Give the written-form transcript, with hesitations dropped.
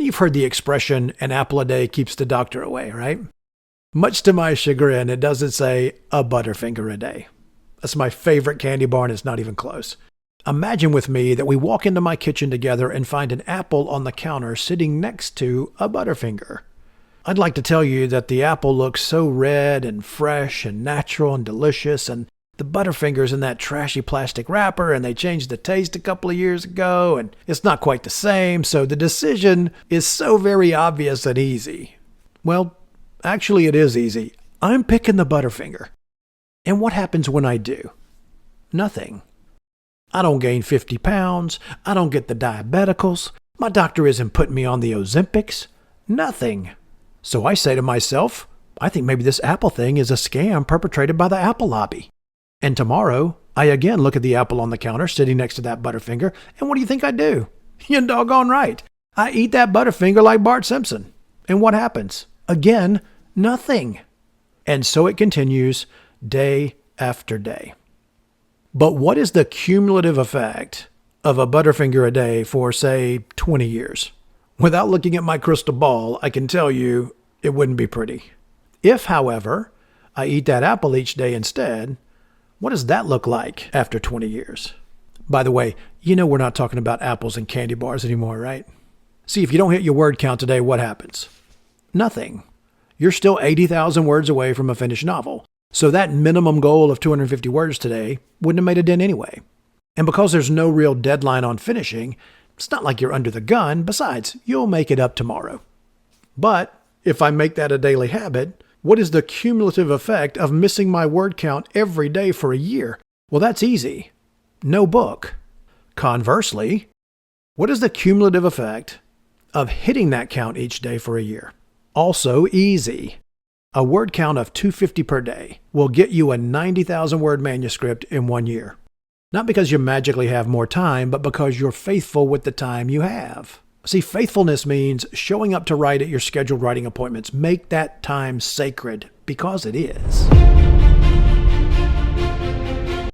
You've heard the expression, an apple a day keeps the doctor away, right? Much to my chagrin, it doesn't say a Butterfinger a day. That's my favorite candy bar, and it's not even close. Imagine with me that we walk into my kitchen together and find an apple on the counter sitting next to a Butterfinger. I'd like to tell you that the apple looks so red and fresh and natural and delicious, and the Butterfinger's in that trashy plastic wrapper, and they changed the taste a couple of years ago, and it's not quite the same, so the decision is so very obvious and easy. Well, actually it is easy. I'm picking the Butterfinger. And what happens when I do? Nothing. I don't gain 50 pounds. I don't get the diabeticals. My doctor isn't putting me on the Ozempics. Nothing. So I say to myself, I think maybe this apple thing is a scam perpetrated by the apple lobby. And tomorrow, I again look at the apple on the counter sitting next to that Butterfinger, and what do you think I do? You're doggone right. I eat that Butterfinger like Bart Simpson. And what happens? Again, nothing. And so it continues day after day. But what is the cumulative effect of a Butterfinger a day for, say, 20 years? Without looking at my crystal ball, I can tell you it wouldn't be pretty. If, however, I eat that apple each day instead, what does that look like after 20 years? By the way, you know we're not talking about apples and candy bars anymore, right? See, if you don't hit your word count today, what happens? Nothing. You're still 80,000 words away from a finished novel. So that minimum goal of 250 words today wouldn't have made a dent anyway. And because there's no real deadline on finishing, it's not like you're under the gun. Besides, you'll make it up tomorrow. But if I make that a daily habit, what is the cumulative effect of missing my word count every day for a year? Well, that's easy. No book. Conversely, what is the cumulative effect of hitting that count each day for a year? Also easy. A word count of 250 per day will get you a 90,000 word manuscript in 1 year. Not because you magically have more time, but because you're faithful with the time you have. See, faithfulness means showing up to write at your scheduled writing appointments. Make that time sacred, because it is.